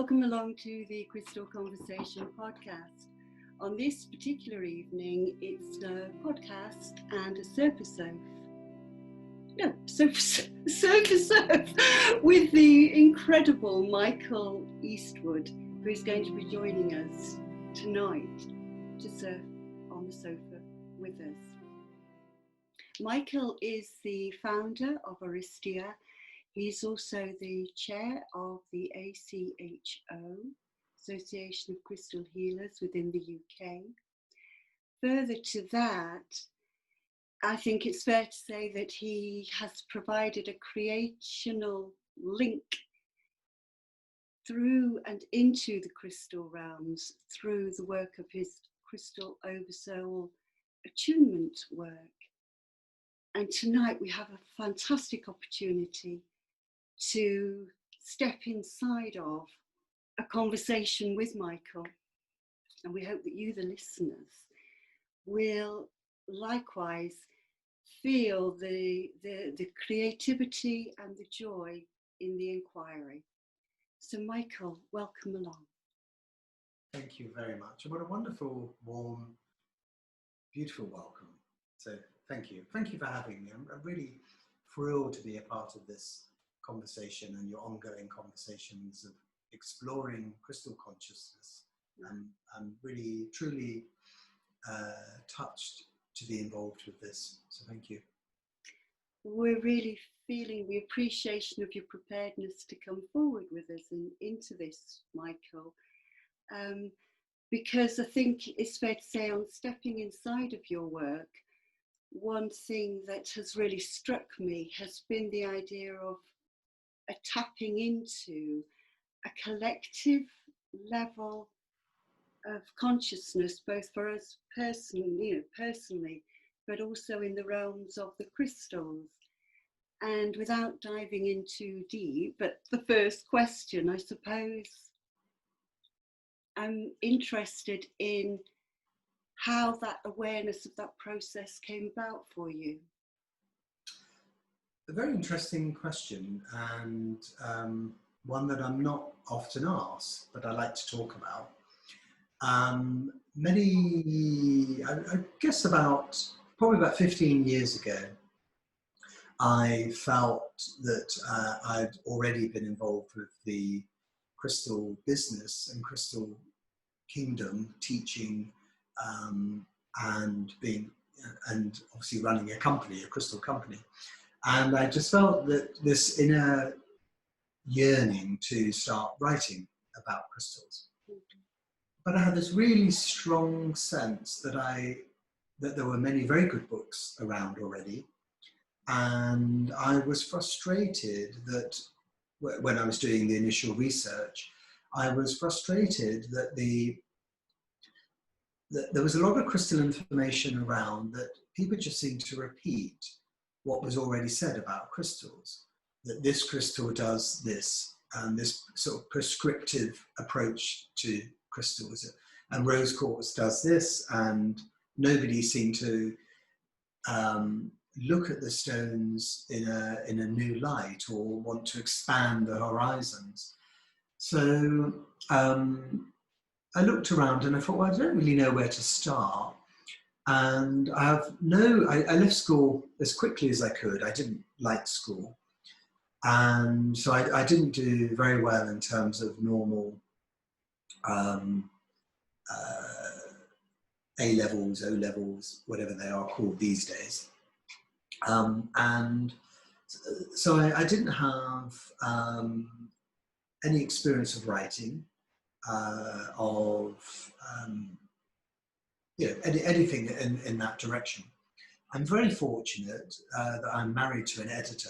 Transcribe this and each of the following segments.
Welcome along to the Crystal Conversation podcast. On this particular evening, it's a podcast and a surf with the incredible Michael Eastwood, who is going to be joining us tonight to surf on the sofa with us. Michael is the founder of Aristia. He's also the chair of the ACHO, Association of Crystal Healers within the UK. Further to that, I think it's fair to say that he has provided a creational link through and into the crystal realms through the work of his crystal oversoul attunement work. And tonight we have a fantastic opportunity to step inside of a conversation with Michael. And we hope that you, the listeners, will likewise feel the creativity and the joy in the inquiry. So Michael, welcome along. Thank you very much. What a wonderful, warm, beautiful welcome. So thank you. Thank you for having me. I'm really thrilled to be a part of this conversation and your ongoing conversations of exploring crystal consciousness. I'm really, truly touched to be involved with this. So thank you. We're really feeling the appreciation of your preparedness to come forward with us and into this, Michael, because I think it's fair to say on stepping inside of your work, one thing that has really struck me has been the idea of a tapping into a collective level of consciousness, both for us personally, but also in the realms of the crystals. And without diving in too deep, but the first question, I suppose, I'm interested in how that awareness of that process came about for you. A very interesting question, and one that I'm not often asked, but I like to talk about. I guess probably about 15 years ago, I felt that I'd already been involved with the crystal business and crystal kingdom, teaching and obviously running a crystal company. And I just felt that this inner yearning to start writing about crystals. But I had this really strong sense that there were many very good books around already. And I was frustrated that when I was doing the initial research, I was frustrated that there was a lot of crystal information around that people just seemed to repeat what was already said about crystals, that this crystal does this, and this sort of prescriptive approach to crystals, and rose quartz does this, and nobody seemed to look at the stones in a new light or want to expand the horizons. So I looked around and I thought, well, I don't really know where to start. And I left school as quickly as I could. I didn't like school. And so I didn't do very well in terms of normal A-levels, O-levels, whatever they are called these days. And so I didn't have any experience of writing, anything in that direction. I'm very fortunate that I'm married to an editor.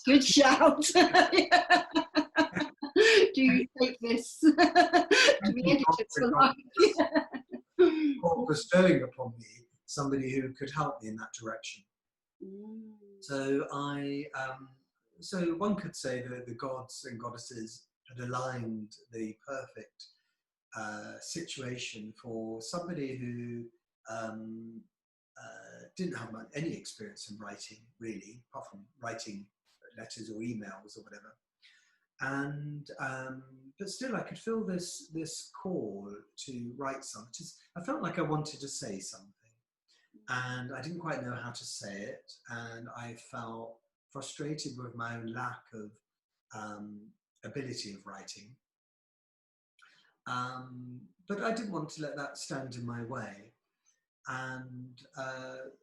Good shout. Do you take this to be edited for life? For bestowing upon me somebody who could help me in that direction. So so one could say that the gods and goddesses had aligned the perfect situation for somebody who didn't have any experience in writing, really, apart from writing letters or emails or whatever. And but still I could feel this call to write something. I felt like I wanted to say something, and I didn't quite know how to say it, and I felt frustrated with my own lack of ability of writing. But I didn't want to let that stand in my way. And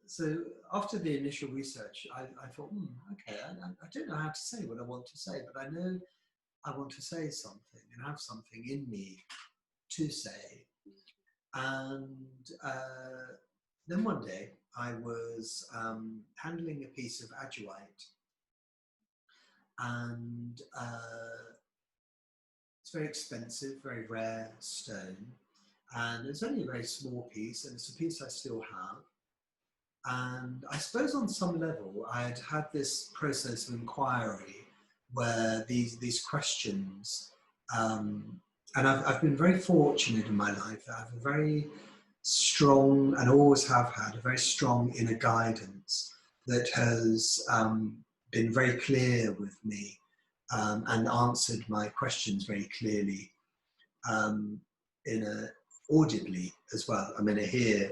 so after the initial research, I thought, okay, I don't know how to say what I want to say, but I know I want to say something and have something in me to say. And then one day I was handling a piece of adjuite, and it's very expensive, very rare stone, and it's only a very small piece, and it's a piece I still have. And I suppose on some level I had had this process of inquiry where these questions, and I've been very fortunate in my life. I have a very strong, and always have had, a very strong inner guidance that has been very clear with me and answered my questions very clearly, audibly as well. I mean, I hear.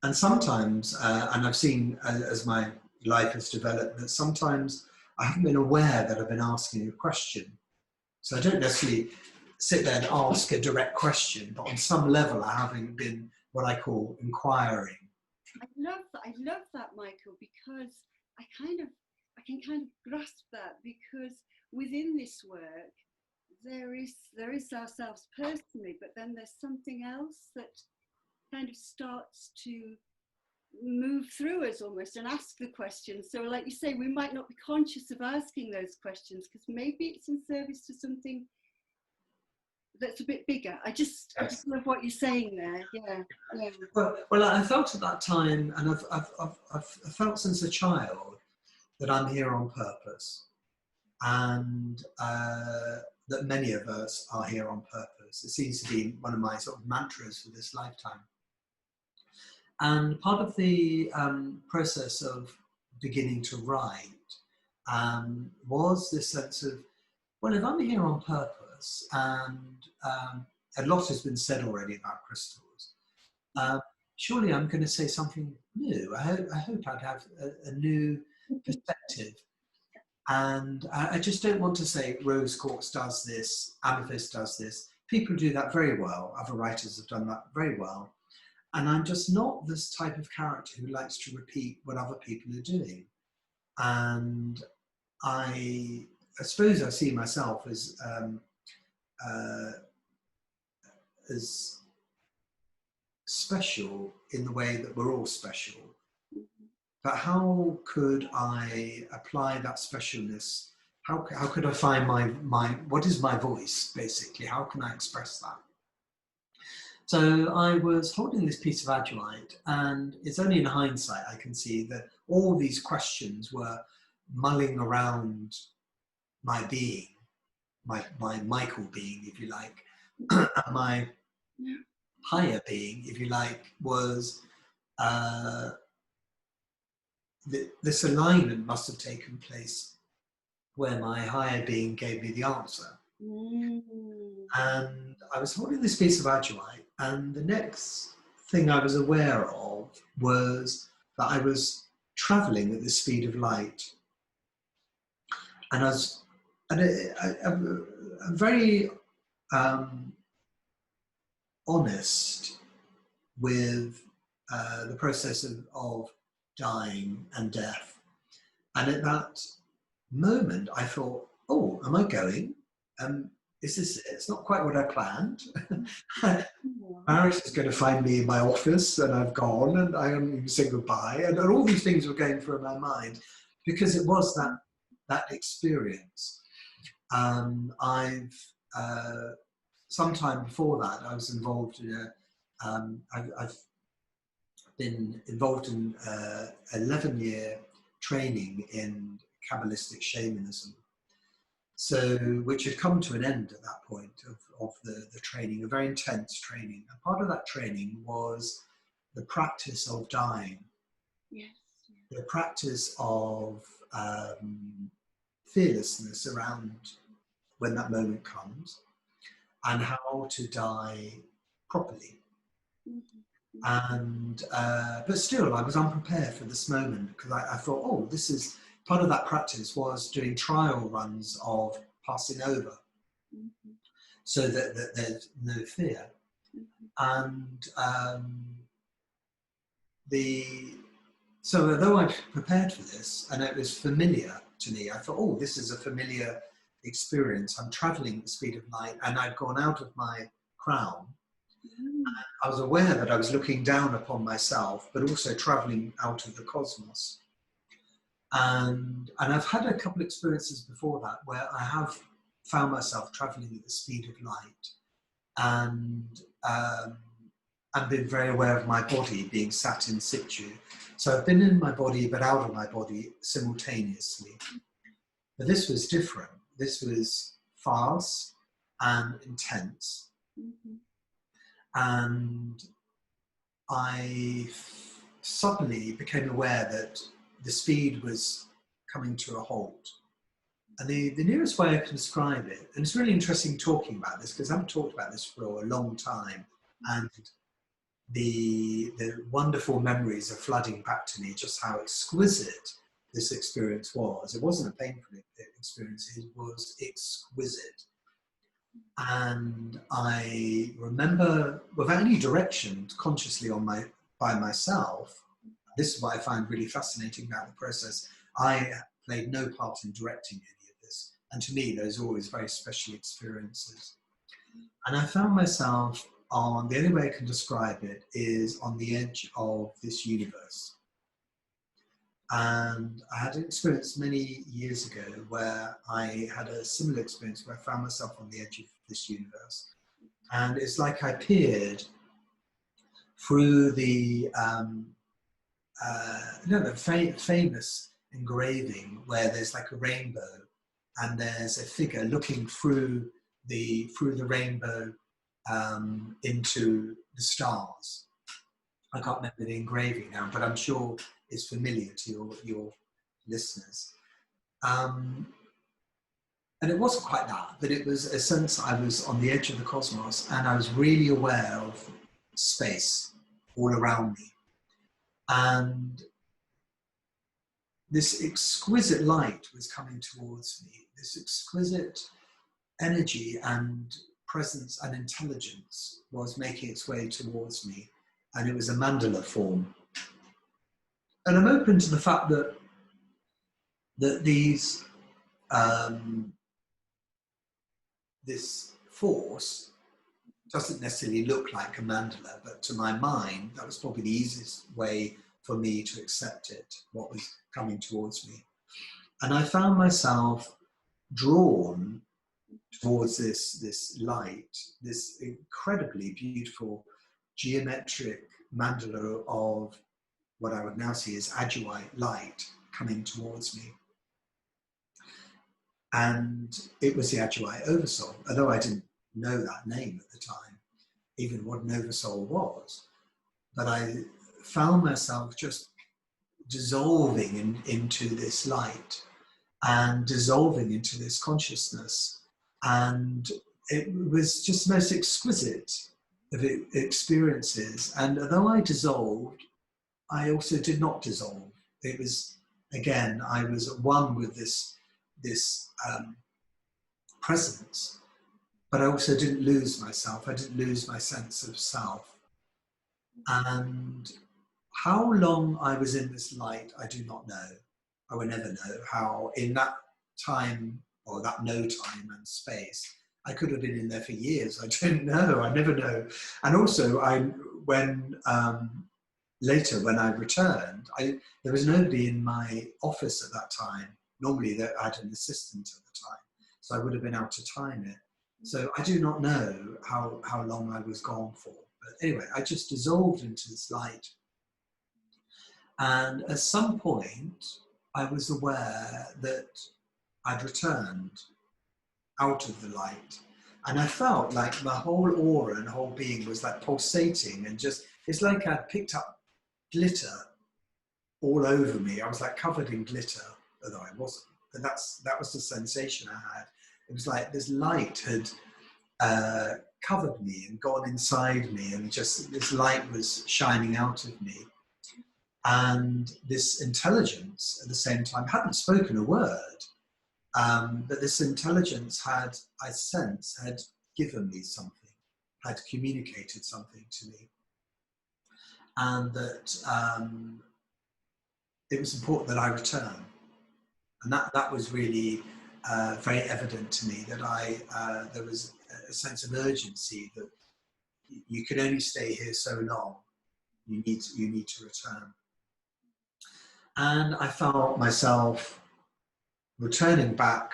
And sometimes, and I've seen as my life has developed, that sometimes I haven't been aware that I've been asking a question. So I don't necessarily sit there and ask a direct question, but on some level I haven't been what I call inquiring. I love that, Michael, because I can kind of grasp that, because within this work there is ourselves personally, but then there's something else that kind of starts to move through us almost and ask the questions. So like you say, we might not be conscious of asking those questions because maybe it's in service to something that's a bit bigger. I just love what you're saying there. Yeah. Well, I felt at that time, and I've felt since a child, that I'm here on purpose, and that many of us are here on purpose. It seems to be one of my sort of mantras for this lifetime. And part of the process of beginning to write was this sense of, well, if I'm here on purpose, and a lot has been said already about crystals, surely I'm going to say something new. I hope I'd have a new perspective. And I just don't want to say rose quartz does this, amethyst does this. People do that very well. Other writers have done that very well. And I'm just not this type of character who likes to repeat what other people are doing. And I suppose I see myself as special in the way that we're all special. But how could I apply that specialness? How could I find my what is my voice, basically? How can I express that? So I was holding this piece of adjuite, and it's only in hindsight I can see that all these questions were mulling around my being, my Michael being, if you like, my higher being, if you like, was this alignment must have taken place where my higher being gave me the answer. And I was holding this piece of adjuite, and the next thing I was aware of was that I was traveling at the speed of light. And I'm very honest with the process of dying and death. And at that moment, I thought, oh, am I going? Is this it? It's not quite what I planned. Maris is going to find me in my office, and I've gone, and I am going to say goodbye. And all these things were going through my mind because it was that experience. I've sometime before that, I was involved in I've been involved in 11-year training in Kabbalistic shamanism. So, which had come to an end at that point of the training, a very intense training. And part of that training was the practice of dying. Yes. The practice of fearlessness around when that moment comes, and how to die properly. And but still, I was unprepared for this moment, because I thought, oh, this is part of that practice was doing trial runs of passing over, so that there's no fear. And so although I prepared for this and it was familiar to me, I thought, oh, this is a familiar experience. I'm traveling at the speed of light, and I'd gone out of my crown. I was aware that I was looking down upon myself, but also traveling out of the cosmos. And I've had a couple of experiences before that where I have found myself traveling at the speed of light, and been very aware of my body being sat in situ. So I've been in my body but out of my body simultaneously. But this was different. This was fast and intense. And I suddenly became aware that the speed was coming to a halt. And the nearest way I can describe it, and it's really interesting talking about this because I haven't talked about this for a long time, and the wonderful memories are flooding back to me, just how exquisite this experience was. It wasn't a painful experience, it was exquisite. And I remember, without any direction, consciously by myself, this is what I find really fascinating about the process. I played no part in directing any of this. And to me, those are always very special experiences. And I found myself on, the only way I can describe it is on the edge of this universe. And I had an experience many years ago where I had a similar experience where I found myself on the edge of this universe. And it's like I peered through the famous engraving where there's like a rainbow and there's a figure looking through the rainbow into the stars. I can't remember the engraving now, but I'm sure it's familiar to your listeners. And it wasn't quite that, but it was a sense I was on the edge of the cosmos and I was really aware of space all around me. And this exquisite light was coming towards me, this exquisite energy and presence and intelligence was making its way towards me, and it was a mandala form. And I'm open to the fact that these this force doesn't necessarily look like a mandala, but to my mind, that was probably the easiest way for me to accept it, what was coming towards me. And I found myself drawn towards this light, this incredibly beautiful geometric mandala of what I would now see as Aduite light coming towards me. And it was the Aduite Oversoul, although I didn't know that name at the time, even what an Oversoul was. But I found myself just dissolving into this light and dissolving into this consciousness. And it was just the most exquisite of experiences. And although I dissolved, I also did not dissolve. It was, again, I was at one with this presence, but I also didn't lose myself. I didn't lose my sense of self. And how long I was in this light, I do not know. I will never know how in that time, or that no time and space, I could have been in there for years. I don't know, I never know. And also, later when I returned, there was nobody in my office at that time. Normally I had an assistant at the time, so I would have been able to time it. So I do not know how long I was gone for. But anyway, I just dissolved into this light. And at some point, I was aware that I'd returned out of the light. And I felt like my whole aura and whole being was like pulsating, and just, it's like I'd picked up glitter all over me. I was like covered in glitter, although I wasn't. but that was the sensation I had. It was like this light had covered me and gone inside me, and just this light was shining out of me. And this intelligence at the same time hadn't spoken a word, but this intelligence had, I sense, had given me something, had communicated something to me. And that it was important that I return. And that was really very evident to me, that there was a sense of urgency that you could only stay here so long. You need to return. And I felt myself returning back.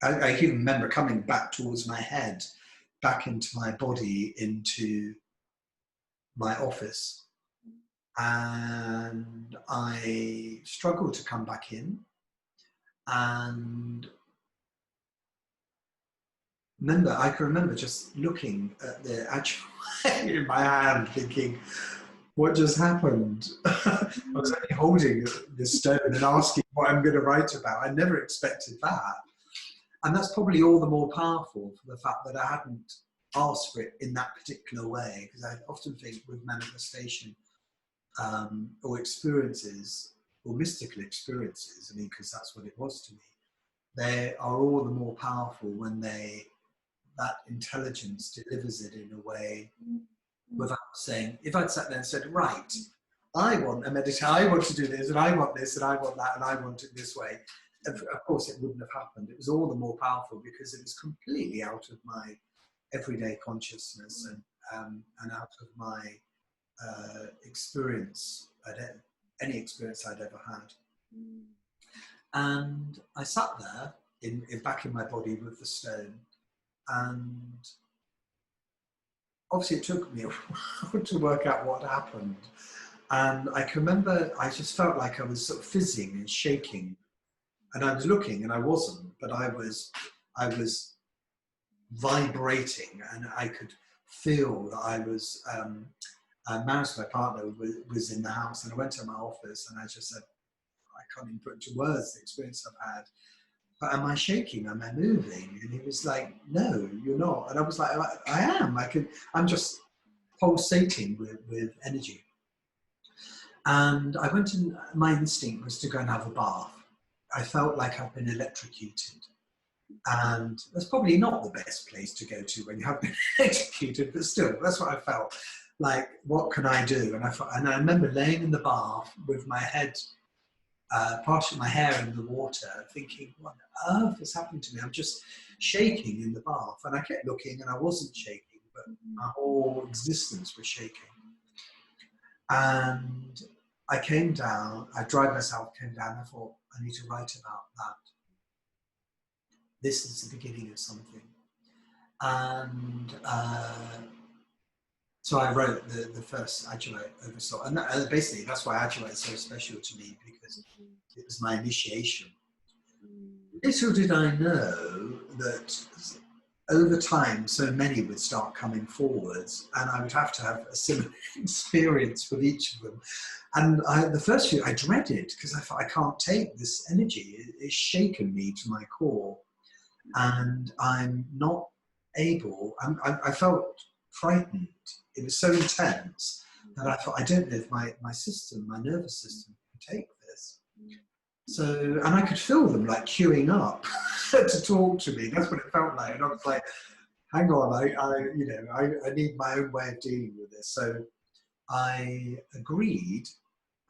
I even remember coming back towards my head, back into my body, into my office. And I struggled to come back in. And I can remember just looking at the actual in my hand, thinking, what just happened? I was only holding this stone and asking what I'm going to write about. I never expected that. And that's probably all the more powerful for the fact that I hadn't asked for it in that particular way, because I often think with manifestation or experiences, or mystical experiences, I mean, because that's what it was to me, they are all the more powerful when that intelligence delivers it in a way without saying. If I'd sat there and said, right, I want a meditation, I want to do this, and I want this, and I want that, and I want it this way, of course it wouldn't have happened. It was all the more powerful because it was completely out of my everyday consciousness and out of my experience, any experience I'd ever had. And I sat there back in my body with the stone, and obviously it took me a while to work out what happened. And I can remember I just felt like I was sort of fizzing and shaking, and I was looking and I wasn't, but I was vibrating, and I could feel that I was Maris, my partner, was in the house, and I went to my office and I just said, I can't even put into words the experience I've had. But am I shaking? Am I moving? And he was like, no, you're not. And I was like, I am. I'm just pulsating with energy. And I went, and my instinct was to go and have a bath. I felt like I've been electrocuted. And that's probably not the best place to go to when you have been electrocuted, but still, that's what I felt. Like, what can I do? And I remember laying in the bath with my head, partially my hair in the water, thinking, what on earth has happened to me? I'm just shaking in the bath. And I kept looking and I wasn't shaking, but my whole existence was shaking. And I came down, I dried myself, came down, I thought, I need to write about that. This is the beginning of something. And so I wrote the first Adulate Oversoul. And basically, that's why Adulate is so special to me, because it was my initiation. Little did I know that over time, so many would start coming forwards, and I would have to have a similar experience with each of them. And the first few I dreaded, because I thought, I can't take this energy. It's shaken me to my core. And I'm not able, I felt frightened. It was so intense that I thought, I don't know if my system, my nervous system can take this. So, and I could feel them like queuing up to talk to me. That's what it felt like. And I was like, hang on, I need my own way of dealing with this. So I agreed.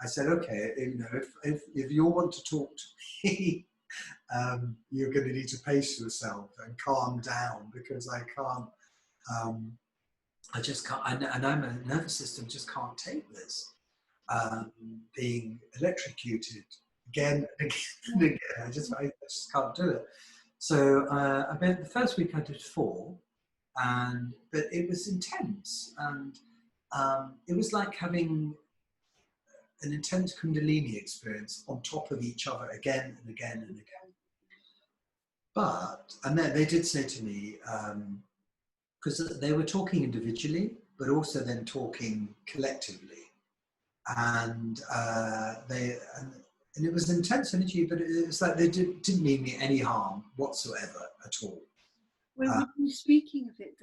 I said, okay, if you all want to talk to me, you're going to need to pace yourself and calm down, because I can't, I just can't, and my nervous system just can't take this, being electrocuted again and again and again. I just can't do it. So about the first week I did 4, but it was intense, and it was like having an intense Kundalini experience on top of each other again and again and again. But, and they did say to me, because they were talking individually, but also then talking collectively. And and it was intense energy, but it was like they didn't mean me any harm whatsoever at all. Well, when you were speaking of it,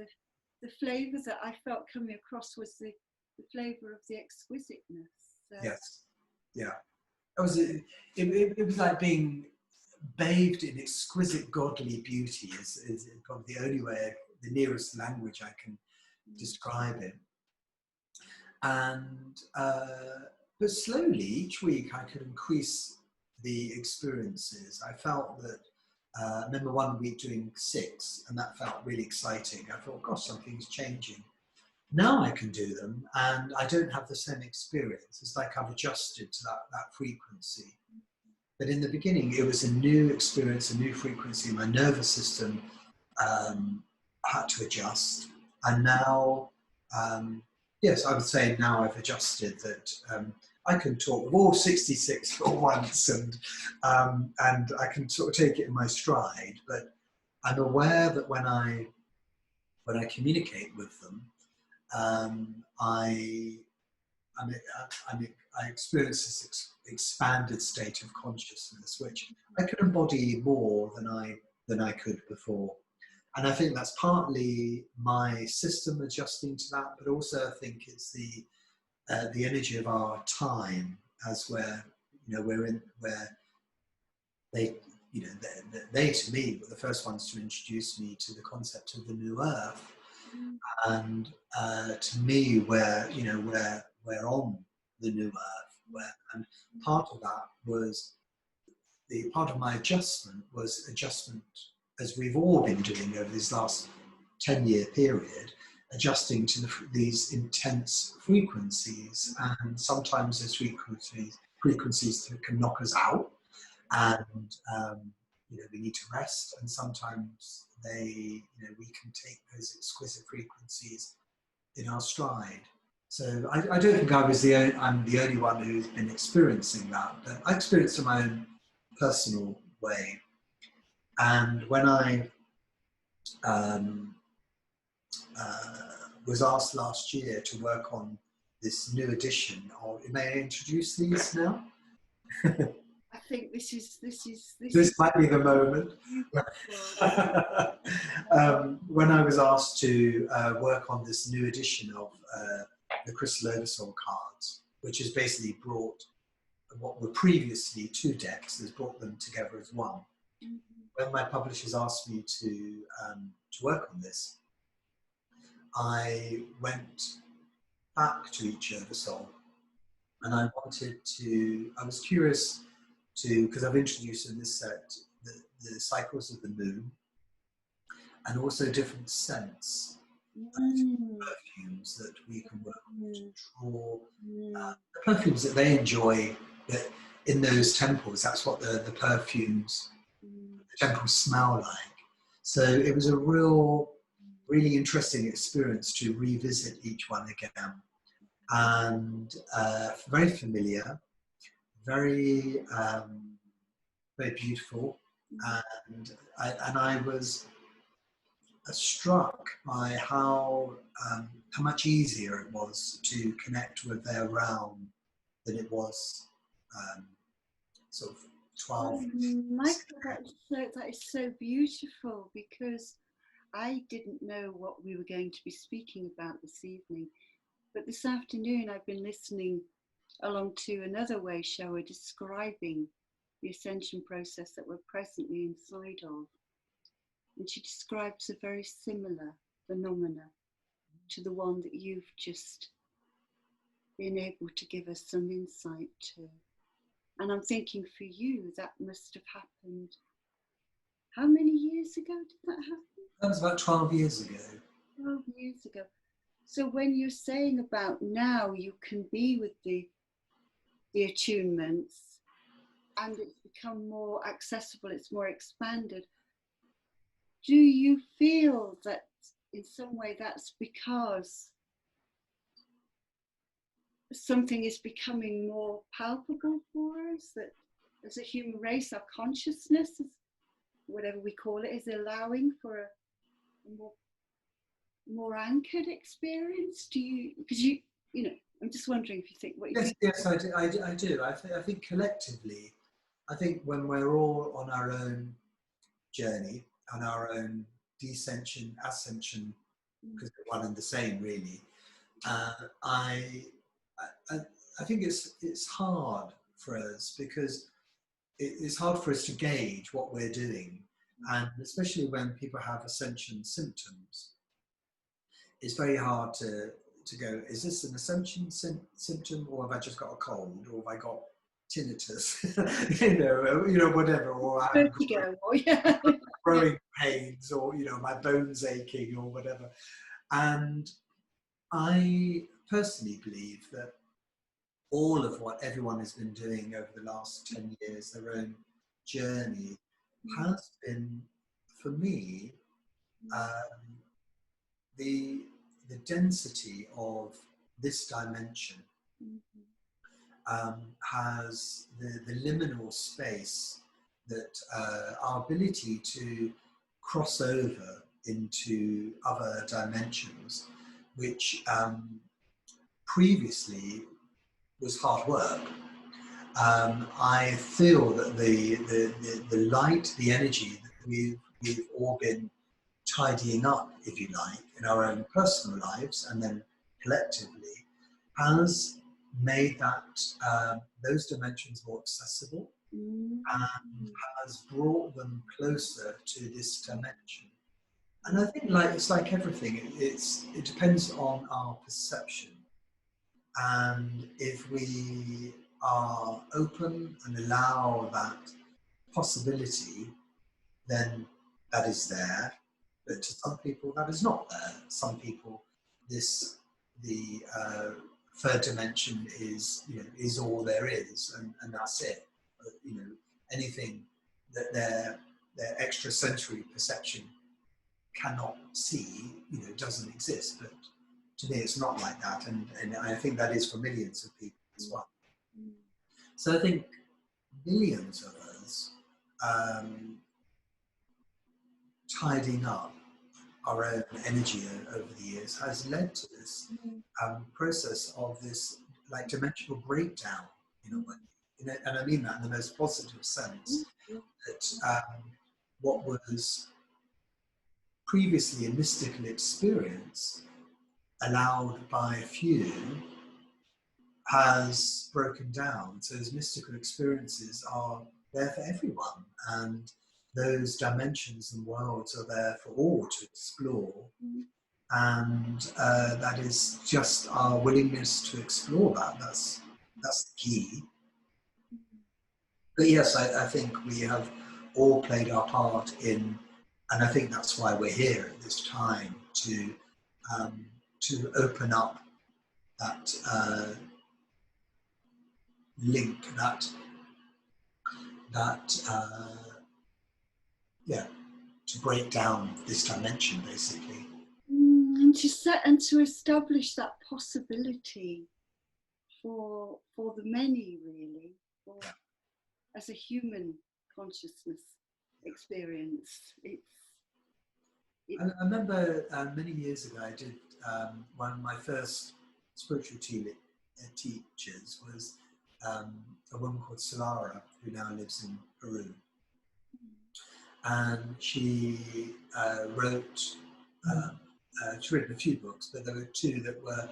the flavour that I felt coming across was the flavour of the exquisiteness. Yes, yeah. It was like being bathed in exquisite godly beauty is probably the only way, the nearest language I can describe it. And but slowly each week I could increase the experiences. I felt that I remember one week doing 6, and that felt really exciting. I thought, gosh, something's changing. Now I can do them, and I don't have the same experience. It's like I've adjusted to that frequency. But in the beginning, it was a new experience, a new frequency. My nervous system had to adjust. And now, yes, I would say now I've adjusted that I can talk with all 66 at once, and I can sort of take it in my stride. But I'm aware that when I communicate with them, I experience this expanded state of consciousness, which I could embody more than I could before. And I think that's partly my system adjusting to that, but also I think it's the energy of our time, as we're in where they they to me were the first ones to introduce me to the concept of the new earth. And to me, we're on the new earth, and part of that was part of my adjustment as we've all been doing over this last 10-year period, adjusting to these intense frequencies, and sometimes those frequencies can knock us out, and we need to rest, and sometimes we can take those exquisite frequencies in our stride. So I don't think I'm the only one who's been experiencing that, but I experienced it in my own personal way. And when I was asked last year to work on this new edition, or may I introduce these now? I think this might be the moment. When I was asked to work on this new edition of the Crystal Oversoul cards, which has basically brought what were previously 2 decks, has brought them together as one. Mm-hmm. When my publishers asked me to work on this, I went back to each Oversoul, and I was curious because I've introduced in this set the cycles of the moon, and also different scents, perfumes that we can work on to draw, the perfumes that they enjoy, that in those temples, that's what the perfumes, the temples smell like. So it was a really interesting experience to revisit each one again, and very familiar, very beautiful, and I was struck by how much easier it was to connect with their realm than it was sort of 12. Michael, that is so beautiful, because I didn't know what we were going to be speaking about this evening, but this afternoon I've been listening along to another way shower describing the ascension process that we're presently inside of. And she describes a very similar phenomena to the one that you've just been able to give us some insight to. And I'm thinking, for you, that must have happened. How many years ago did that happen? That was about 12 years ago. 12 years ago. So when you're saying about now you can be with the attunements, and it's become more accessible, it's more expanded, do you feel that in some way that's because something is becoming more palpable for us, that as a human race our consciousness, whatever we call it, is allowing for a more anchored experience? Do you, because you know, I'm just wondering if you think what you think. Yes, I do. I think collectively I think when we're all on our own journey, on our own descension, ascension, because they're one and the same, really. I, I, I think it's hard for us because it's hard for us to gauge what we're doing, and especially when people have ascension symptoms, it's very hard to go, is this an ascension symptom, or have I just got a cold, or have I got tinnitus, you know, whatever, or I'm Vertigo, or yeah. growing pains, or you know, my bones aching, or whatever. And I personally believe that all of what everyone has been doing over the last 10 years, their own journey, has been, for me, um, the density of this dimension has the liminal space that our ability to cross over into other dimensions, which previously was hard work. I feel that the light, the energy that we've all been tidying up, if you like, in our own personal lives and then collectively, has made that those dimensions more accessible and has brought them closer to this dimension. And I think, like it's like everything, it depends on our perception. And if we are open and allow that possibility, then that is there. But to some people, that is not there. Some people, the third dimension is, you know, is all there is, and that's it. But, you know, anything that their extrasensory perception cannot see, you know, doesn't exist. But to me, it's not like that, and I think that is for millions of people as well. So I think millions of us tidying up our own energy over the years has led to this process of this like dimensional breakdown, in a way. You know, and I mean that in the most positive sense, that what was previously a mystical experience allowed by a few has broken down. So those mystical experiences are there for everyone, and those dimensions and worlds are there for all to explore. And that is just our willingness to explore that. That's the key. But yes, I think we have all played our part in, and I think that's why we're here at this time, to open up that link, yeah, to break down this dimension, basically. And to set and to establish that possibility for the many, really, as a human consciousness experience. I remember many years ago, I did one of my first spiritual teachers was a woman called Solara, who now lives in Peru. And she wrote, she's written a few books, but there were two that were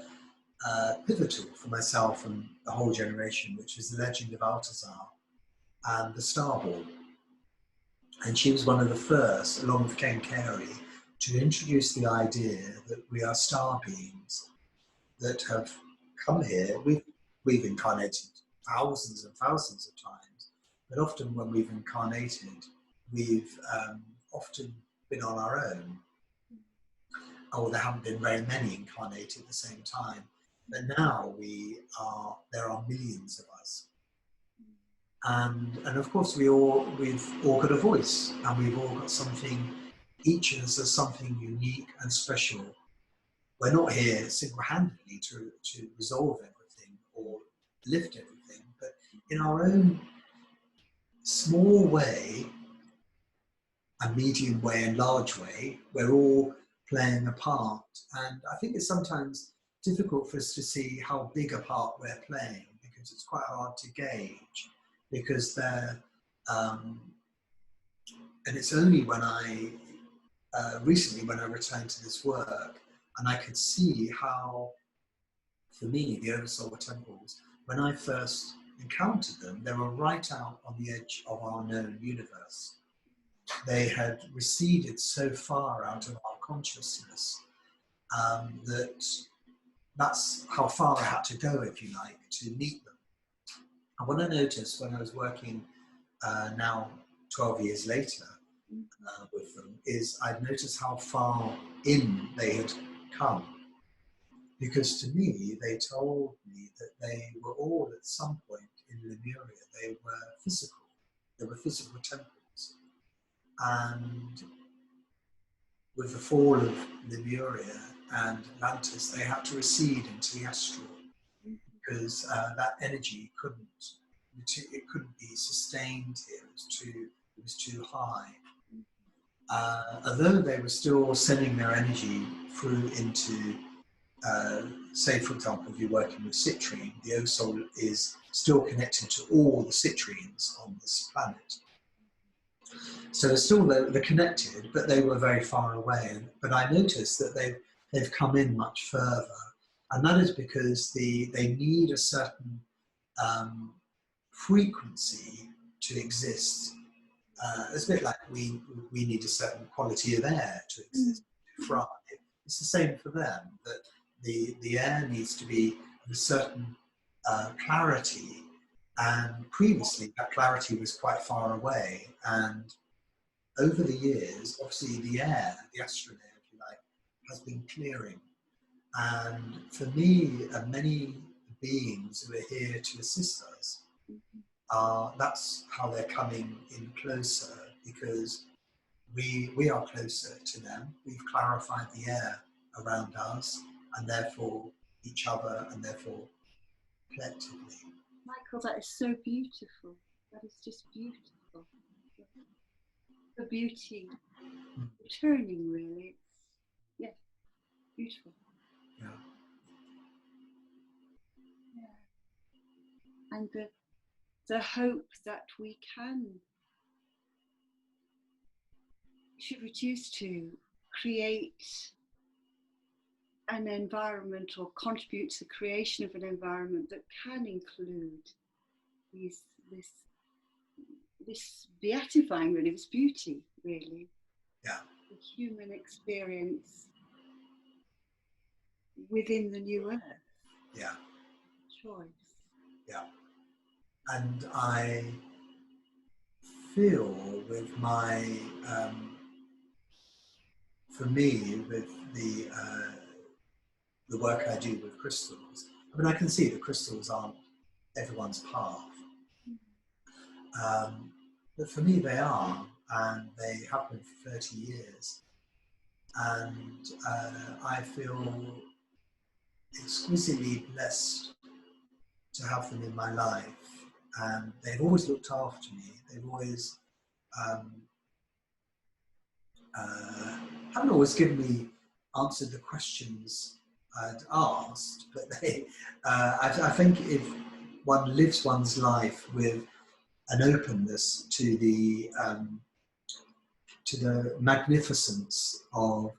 pivotal for myself and the whole generation, which was The Legend of Alcazar and The Star Ball. And she was one of the first, along with Ken Carey, to introduce the idea that we are star beings that have come here. We've incarnated thousands and thousands of times, but often when we've incarnated, we've often been on our own, or there haven't been very many incarnated at the same time. But now there are millions of us. And of course we've all got a voice, and we've all got something, each of us has something unique and special. We're not here single-handedly to resolve everything or lift everything, but in our own small way, a medium way and large way, we're all playing a part. And I think it's sometimes difficult for us to see how big a part we're playing, because it's quite hard to gauge, because And it's only when recently when I returned to this work and I could see how, for me, the Oversoul temples, when I first encountered them, they were right out on the edge of our known universe. They had receded so far out of our consciousness that that's how far I had to go, if you like, to meet them. And what I noticed when I was working now 12 years later with them is I'd noticed how far in they had come. Because to me, they told me that they were all at some point in Lemuria, they were physical. They were physical temples. And with the fall of Lemuria and Atlantis, they had to recede into the astral because that energy couldn't be sustained here. It was too high. Although they were still sending their energy through into, say, for example, if you're working with citrine, the Oversoul is still connected to all the citrines on this planet. So they're connected, but they were very far away. But I noticed that they've come in much further, and that is because they need a certain frequency to exist. It's a bit like we need a certain quality of air to exist, to thrive. It's the same for them, that the air needs to be of a certain clarity, and previously that clarity was quite far away. And over the years, obviously the air, the astral air, if you like, has been clearing. And for me, many beings who are here to assist us, that's how they're coming in closer, because we are closer to them. We've clarified the air around us, and therefore each other, and therefore collectively. Michael, that is so beautiful. That is just beautiful. The beauty returning, really. It's, beautiful. Yeah. And the hope that we should reduce to create an environment or contribute to the creation of an environment that can include this beatifying, really, this beauty, really. Yeah. The human experience within the new earth. Yeah. Choice. Yeah. And I feel with my, for me, with the work I do with crystals, I mean, I can see the crystals aren't everyone's path. But for me, they are, and they have been for 30 years. And I feel exquisitely blessed to have them in my life. And they've always looked after me. They've always, haven't always answered the questions I'd asked, but I think if one lives one's life with an openness to the magnificence of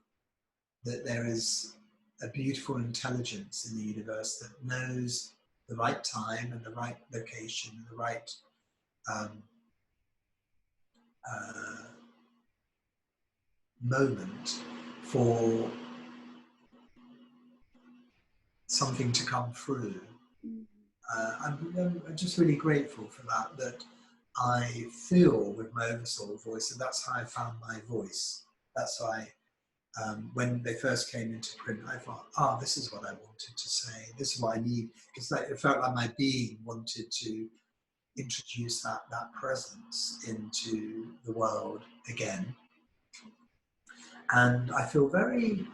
that there is a beautiful intelligence in the universe that knows the right time and the right location and the right moment for something to come through. I'm just really grateful for that I feel with my Oversoul voice, and that's how I found my voice. That's why when they first came into print, I thought, this is what I wanted to say. This is what I need. It felt like my being wanted to introduce that presence into the world again. And I feel very,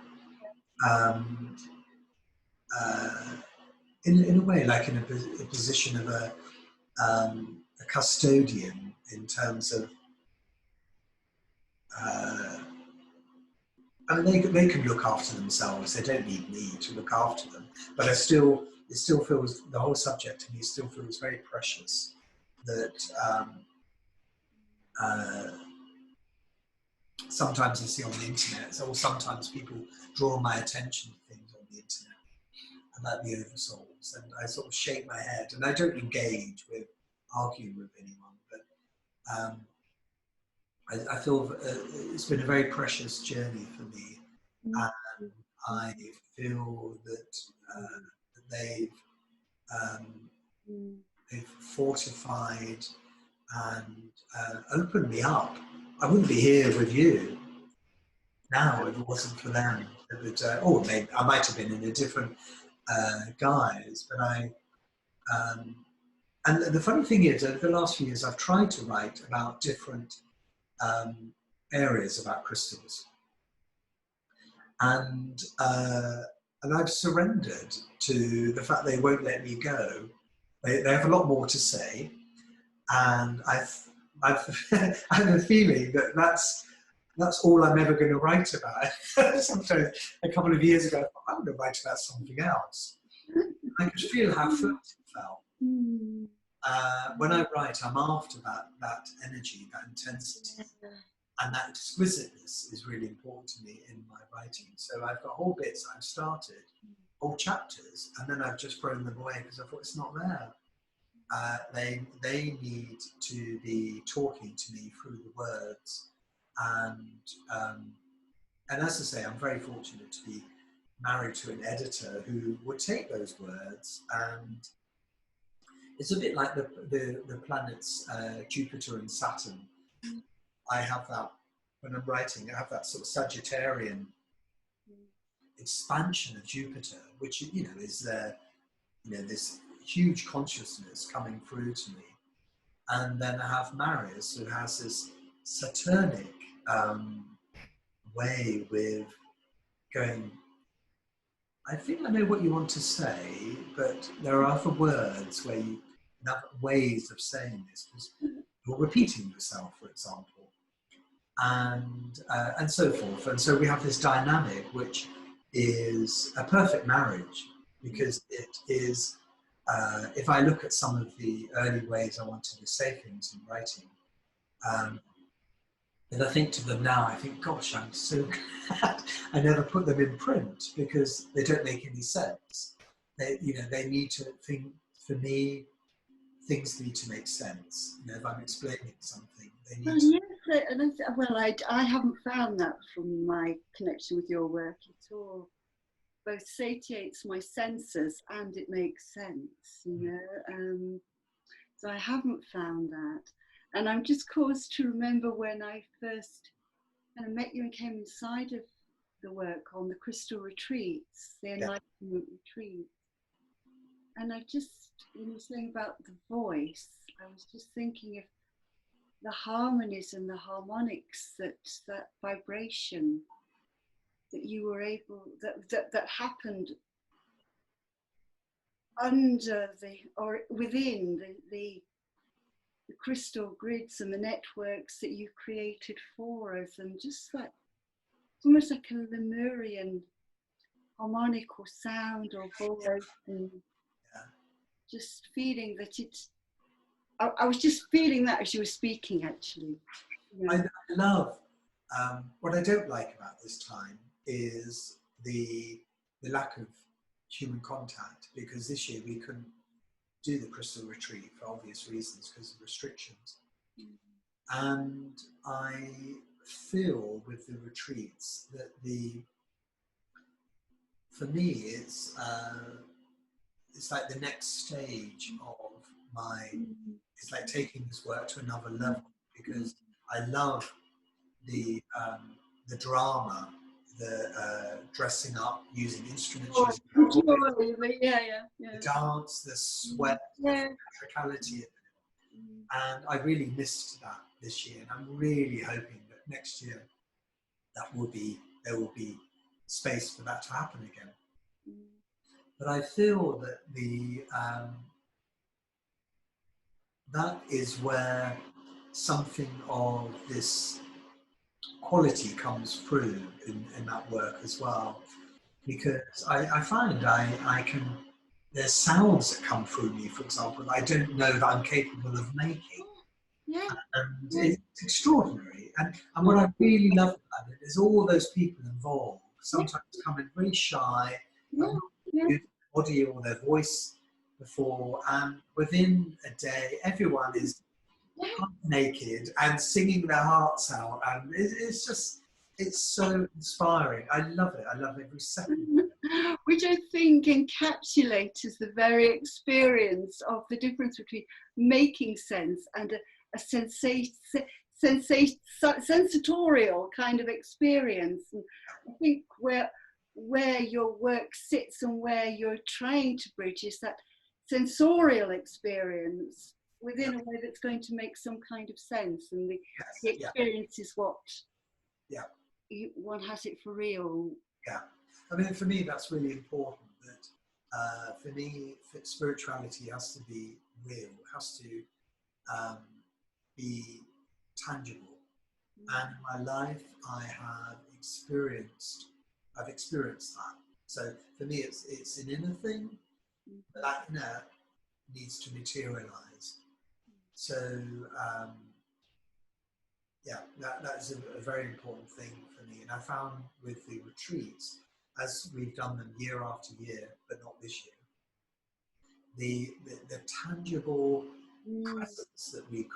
in a way, like in a position of a custodian in terms of, I mean, they can look after themselves. They don't need me to look after them. But it still feels, the whole subject to me still feels very precious. That sometimes I see on the internet, or sometimes people draw my attention to things on the internet about the oversouls, and I sort of shake my head, and I don't engage with arguing with anyone, but I feel it's been a very precious journey for me, and I feel that they've fortified and opened me up. I wouldn't be here with you now if it wasn't for them. It would, or maybe I might have been in a different guise, but and the funny thing is, over the last few years, I've tried to write about different areas about crystals, and I've surrendered to the fact they won't let me go. They have a lot more to say, and I've I have a feeling that that's all I'm ever going to write about. Sometimes a couple of years ago, I thought, I'm going to write about something else. I could feel how fertile it felt. When I write, I'm after that energy, that intensity, and that exquisiteness is really important to me in my writing. So I've got whole bits I've started, whole chapters, and then I've just thrown them away because I thought it's not there. They need to be talking to me through the words, and as I say, I'm very fortunate to be married to an editor who would take those words, and it's a bit like the planets Jupiter and Saturn. I have that when I'm writing. I have that sort of Sagittarian expansion of Jupiter, which is this huge consciousness coming through to me, and then I have Marius, who has this Saturnic way with going, I think I know what you want to say, but there are other words where you have ways of saying this, because you're repeating yourself, for example, and so forth. And so we have this dynamic, which is a perfect marriage, because it is, if I look at some of the early ways I wanted to say things in writing, and I think to them now, I think, gosh, I'm so glad I never put them in print, because they don't make any sense. They need to think, for me, things need to make sense. If I'm explaining something, they need to... Yes, and I haven't found that from my connection with your work at all. Both satiates my senses and it makes sense, so I haven't found that. And I'm just caused to remember when I first kind of met you and came inside of the work on the crystal retreats, the enlightenment retreats. And I just, when you were saying about the voice, I was just thinking of the harmonies and the harmonics, that vibration that you were able, that happened under or within the crystal grids and the networks that you created for us, and just like almost like a Lemurian harmonic or sound or voice, and just feeling that I was just feeling that as you were speaking, actually. I love, what I don't like about this time is the lack of human contact, because this year we couldn't do the crystal retreat for obvious reasons because of restrictions. And I feel with the retreats that for me it's like the next stage of it's like taking this work to another level, because I love the drama, the dressing up, using instruments, the dance, the sweat, the theatricality of it. And I really missed that this year, and I'm really hoping that next year there will be space for that to happen again. But I feel that that is where something of this quality comes through in that work as well, because I find I can, there's sounds that come through me, for example, that I don't know that I'm capable of making, Yeah. And Yeah. it's extraordinary. And what I really love about it is all those people involved sometimes come in very shy, have not Yeah. used their body or their voice before, and within a day, everyone is Yeah. half naked and singing their hearts out, and it's just, it's so inspiring. I love it. I love every second. Which I think encapsulates the very experience of the difference between making sense and a sensatorial kind of experience. And I think where your work sits and where you're trying to bridge is that sensorial experience within a way that's going to make some kind of sense, and the experience is what one has it for real. Yeah. I mean, for me, that's really important. That for me, spirituality has to be real, has to be tangible. And in my life, I've experienced that. So for me, it's an inner thing, but that inner needs to materialize. So that is a very important thing for me. And I found with the retreats, as we've done them year after year, but not this year, the tangible presence that we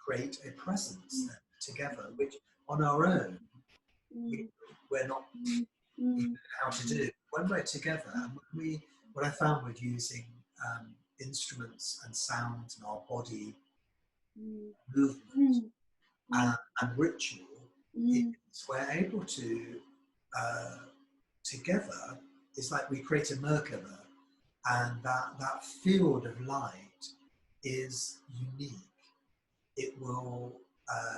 create a presence together, which on our own we're not how to do. When we're together, and what I found with using instruments and sounds and our body movement and ritual, is we're able to together. It's like we create a Merkaba, and that field of light is unique. It will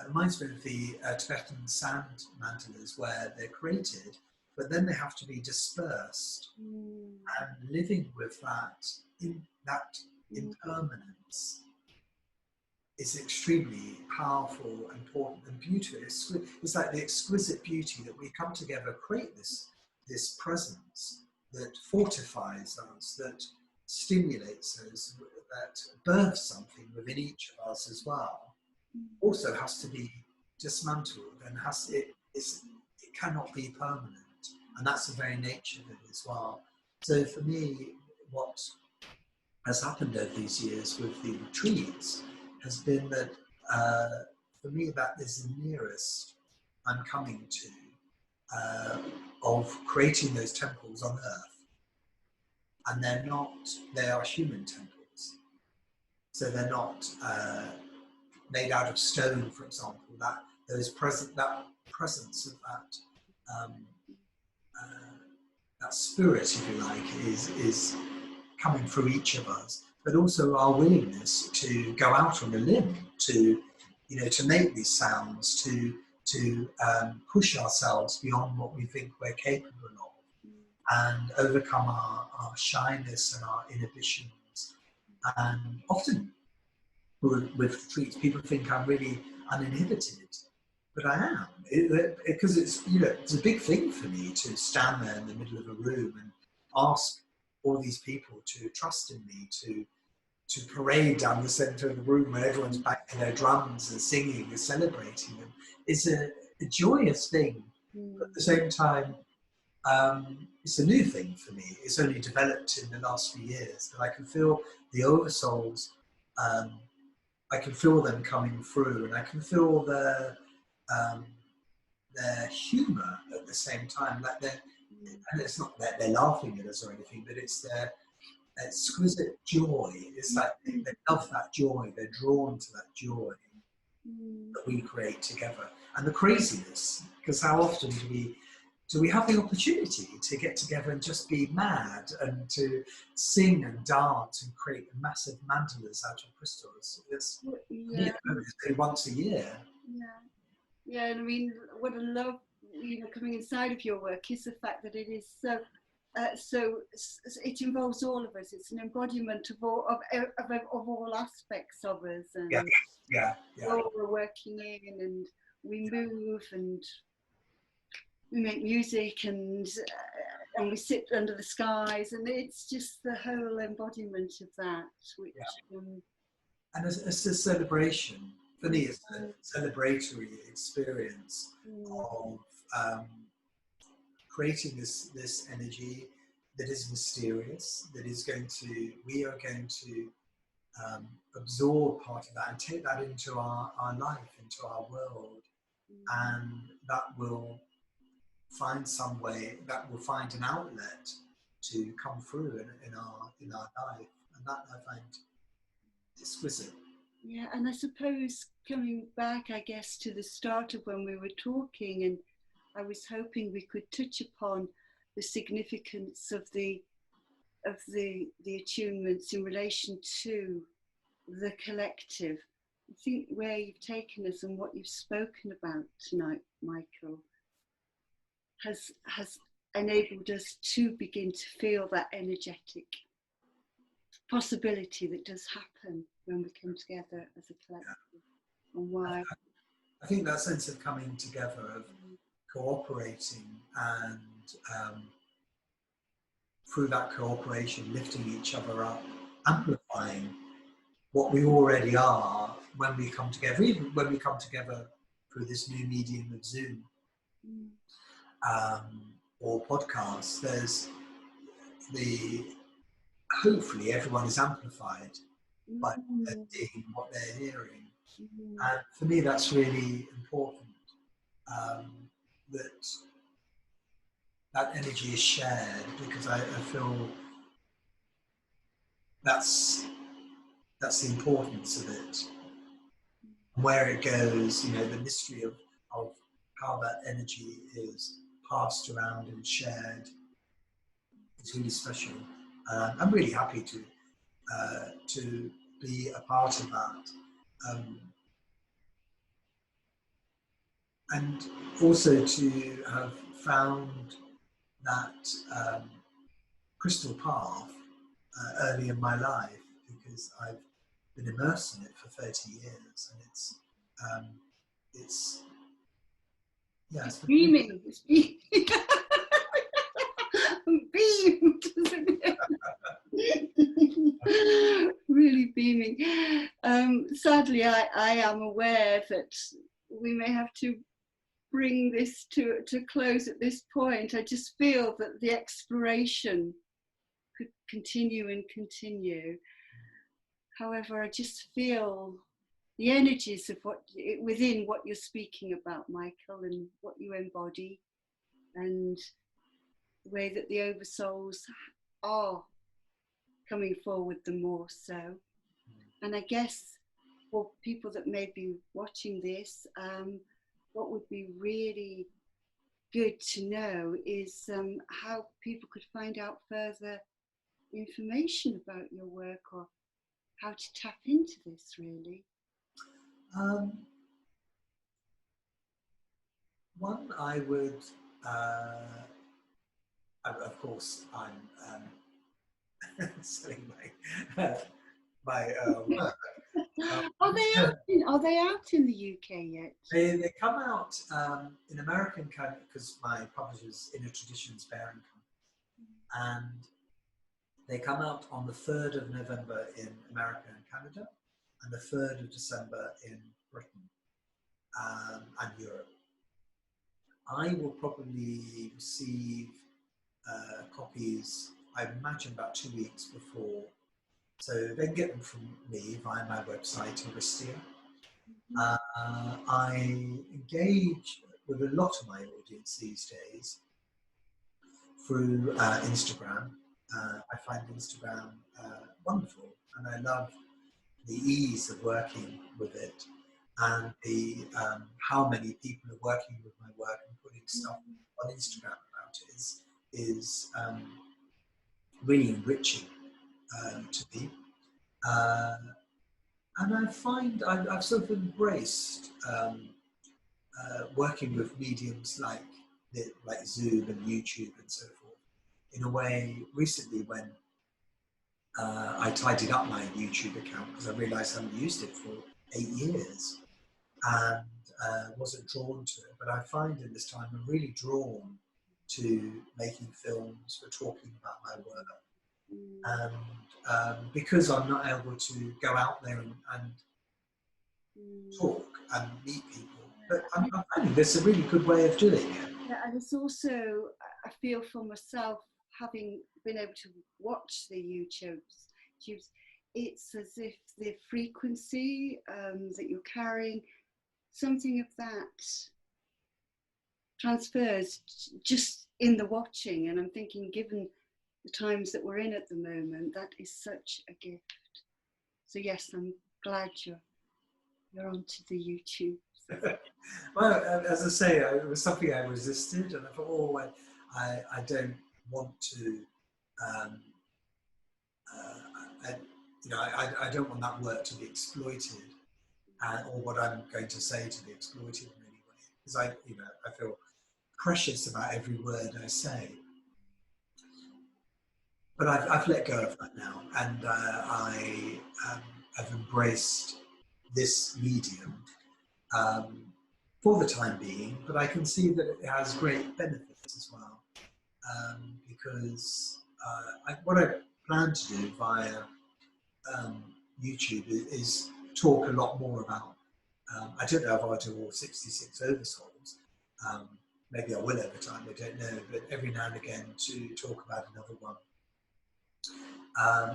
reminds me of the Tibetan sand mandalas, where they're created, but then they have to be dispersed. And living with that impermanence is extremely powerful, important, and beautiful. It's like the exquisite beauty that we come together, create this presence that fortifies us, that stimulates us, that births something within each of us as well. Also has to be dismantled, and it cannot be permanent, and that's the very nature of it as well. So for me, what has happened over these years with the retreats has been that for me that is the nearest I'm coming to of creating those temples on earth, and they are human temples, so they're not made out of stone, for example. That presence of that spirit, if you like, is coming through each of us, but also our willingness to go out on a limb, to make these sounds, to push ourselves beyond what we think we're capable of, and overcome our shyness and our inhibitions. And often with retreats, people think I'm really uninhibited, but I am, because it's a big thing for me to stand there in the middle of a room and ask all these people to trust in me, to parade down the centre of the room where everyone's back to their drums and singing and celebrating them. It's a joyous thing, but at the same time, it's a new thing for me. It's only developed in the last few years, and I can feel the oversouls. I can feel them coming through, and I can feel their humour at the same time. Like and it's not that they're laughing at us or anything, but it's their exquisite joy. It's like they love that joy. They're drawn to that joy that we create together, and the craziness. Because how often do we have the opportunity to get together and just be mad and to sing and dance and create massive mandalas out of crystals? It's only once a year. Yeah, and I mean, what I love, coming inside of your work is the fact that it is so it involves all of us. It's an embodiment of all aspects of us, and we're working in, and we move, and we make music, and we sit under the skies, and it's just the whole embodiment of that, which and it's a celebration for me, it's a celebratory experience of creating this energy that is mysterious, that is going to, we are going to absorb part of that and take that into our life, into our world, and that will find some way, that will find an outlet to come through in our life, and that I find exquisite. Yeah, and I suppose coming back, I guess, to the start of when we were talking, and I was hoping we could touch upon the significance of the attunements in relation to the collective. I think where you've taken us and what you've spoken about tonight, Michael, has enabled us to begin to feel that energetic possibility that does happen when we come together as a collective. And why I think that sense of coming together, of cooperating, and through that cooperation, lifting each other up, amplifying what we already are when we come together, even when we come together through this new medium of Zoom or podcasts, there's hopefully everyone is amplified by what they're seeing, what they're hearing. And for me, that's really important, that energy is shared, because I feel that's the importance of it. Where it goes, the mystery of how that energy is passed around and shared is really special. I'm really happy to be a part of that, and also to have found that crystal path early in my life, because I've been immersed in it for 30 years, and it's beaming. It's beaming. Beamed, isn't it? Really beaming. Sadly, I am aware that we may have to bring this to close at this point. I just feel that the exploration could continue and continue. However, I just feel the energies of within what you're speaking about, Michael, and what you embody, and the way that the oversouls are coming forward the more so. And I guess for people that may be watching this, what would be really good to know is how people could find out further information about your work, or how to tap into this, really. One, I would, of course, I'm selling my work. Are they out in the UK yet? They come out in American Canada, because my publisher's Inner Traditions Bearing Company, and they come out on the 3rd of November in America and Canada, and the 3rd of December in Britain and Europe. I will probably receive copies, I imagine, about 2 weeks before. So they can get them from me via my website, Aristia. I engage with a lot of my audience these days through Instagram. I find Instagram wonderful, and I love the ease of working with it, and the how many people are working with my work and putting stuff on Instagram about it is really enriching to me. And I find I've sort of embraced working with mediums like Zoom and YouTube and so forth, in a way recently when I tidied up my YouTube account, because I realised I hadn't used it for 8 years and wasn't drawn to it. But I find in this time I'm really drawn to making films, for talking about my work. And because I'm not able to go out there and talk and meet people. But I'm finding this a really good way of doing it. Yeah, and it's also, I feel for myself, having been able to watch the YouTubes, it's as if the frequency that you're carrying, something of that transfers just in the watching. And I'm thinking, given the times that we're in at the moment, that is such a gift. So yes, I'm glad you're onto the YouTube. Well, as I say, it was something I resisted, and I thought, oh, I don't want to, I, I don't want that work to be exploited, or what I'm going to say to be exploited in any way, because I feel precious about every word I say. But I've let go of that now, and I've embraced this medium for the time being, but I can see that it has great benefits as well, because what I plan to do via YouTube is talk a lot more about, I don't know if I'll do all 66 oversouls, maybe I will over time, I don't know, but every now and again to talk about another one.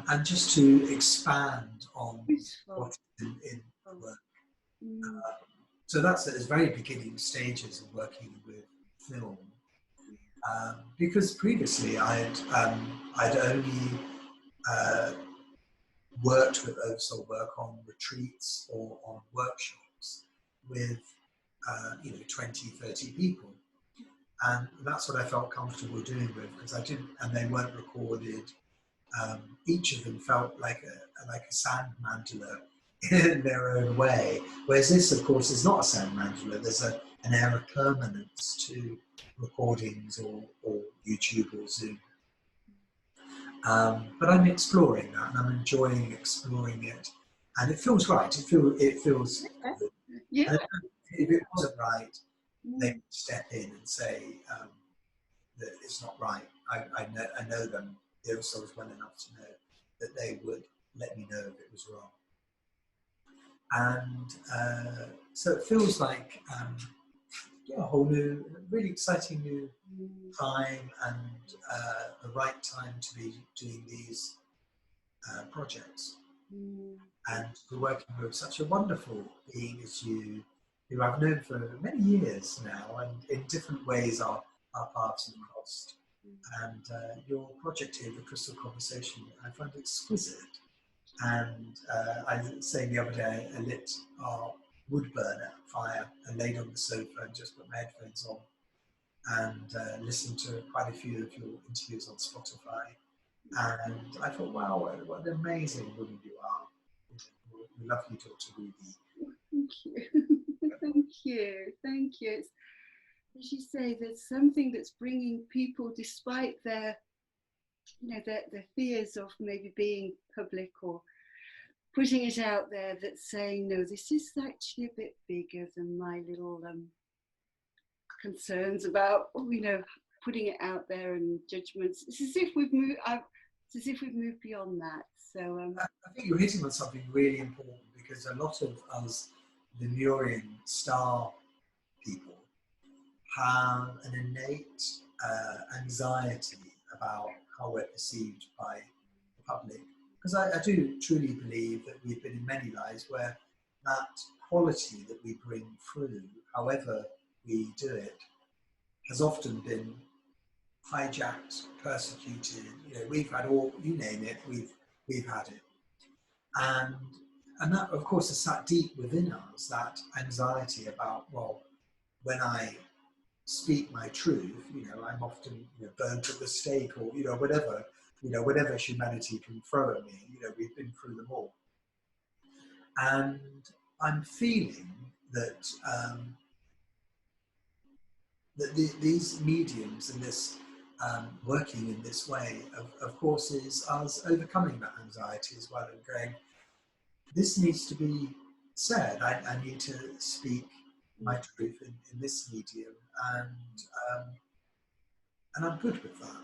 And just to expand on what's in work. So that's at its very beginning stages of working with film, because previously I'd only worked with oversoul work on retreats or on workshops with 20, 30 people, and that's what I felt comfortable doing with, because I didn't, and they weren't recorded. Each of them felt like a sand mandala in their own way. Whereas this, of course, is not a sand mandala. There's an air of permanence to recordings or YouTube or Zoom. But I'm exploring that, and I'm enjoying exploring it, and it feels right. It feels good. Yeah. And if it wasn't right, they would step in and say that it's not right. I know them. The Oversouls well enough to know that they would let me know if it was wrong. And so it feels like a whole new, really exciting new time, and the right time to be doing these projects. And we're working with such a wonderful being as you, who I've known for many years now, and in different ways our paths have crossed. And your project here, the Crystal Conversation, I find exquisite. And I was saying the other day, I lit our wood burner fire and laid on the sofa and just put my headphones on and listened to quite a few of your interviews on Spotify. And I thought, wow, what an amazing woman you are. We love you, Dr. Ruby. Thank you. Thank you. It's, as you say, there's something that's bringing people, despite their fears of maybe being public or putting it out there, that's saying, no, this is actually a bit bigger than my little concerns about, putting it out there and judgments. It's as if we've moved beyond that. So I think you're hitting on something really important, because a lot of us Lemurian star people have an innate anxiety about how we're perceived by the public. Because I do truly believe that we've been in many lives where that quality that we bring through, however we do it, has often been hijacked, persecuted. We've had all, you name it, we've had it. And that, of course, has sat deep within us, that anxiety about, well, when I speak my truth, I'm often burnt at the stake, or whatever humanity can throw at me. We've been through them all, and I'm feeling that these mediums and this working in this way, of course, is us overcoming that anxiety as well, and going, this needs to be said. I need to speak my truth in this medium, and I'm good with that.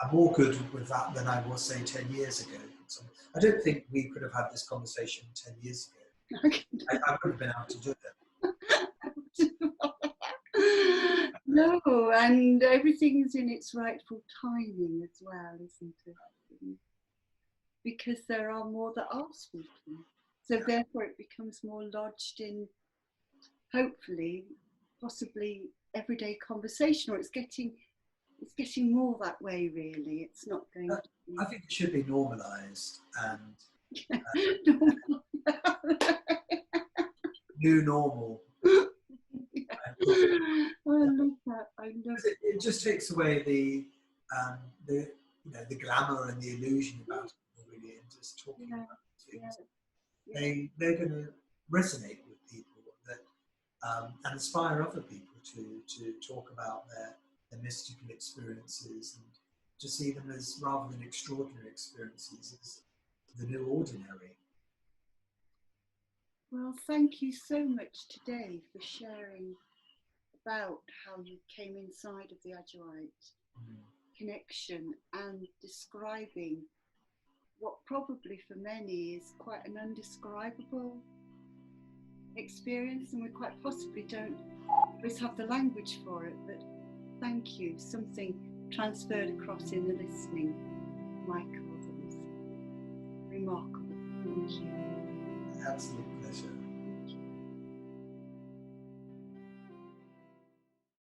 I'm more good with that than I was, say, 10 years ago. So I don't think we could have had this conversation 10 years ago. I wouldn't have been able to do it. No, and everything's in its rightful timing as well, isn't it? Because there are more that are speaking. So therefore it becomes more lodged in, hopefully, possibly everyday conversation, or it's getting more that way, really. It's not going to be... I think it should be normalised and new normal. I love that. I love it. It just takes away the glamour and the illusion about it, really, and just talking about things. They're going to resonate with people that and inspire other people to talk about their mystical experiences and to see them as, rather than extraordinary experiences, as the new ordinary. Well, thank you so much today for sharing about how you came inside of the Adjoite connection and describing what probably for many is quite an undescribable experience, and we quite possibly don't always have the language for it, but thank you. Something transferred across in the listening, Michael, that was remarkable. Thank you. Absolute pleasure.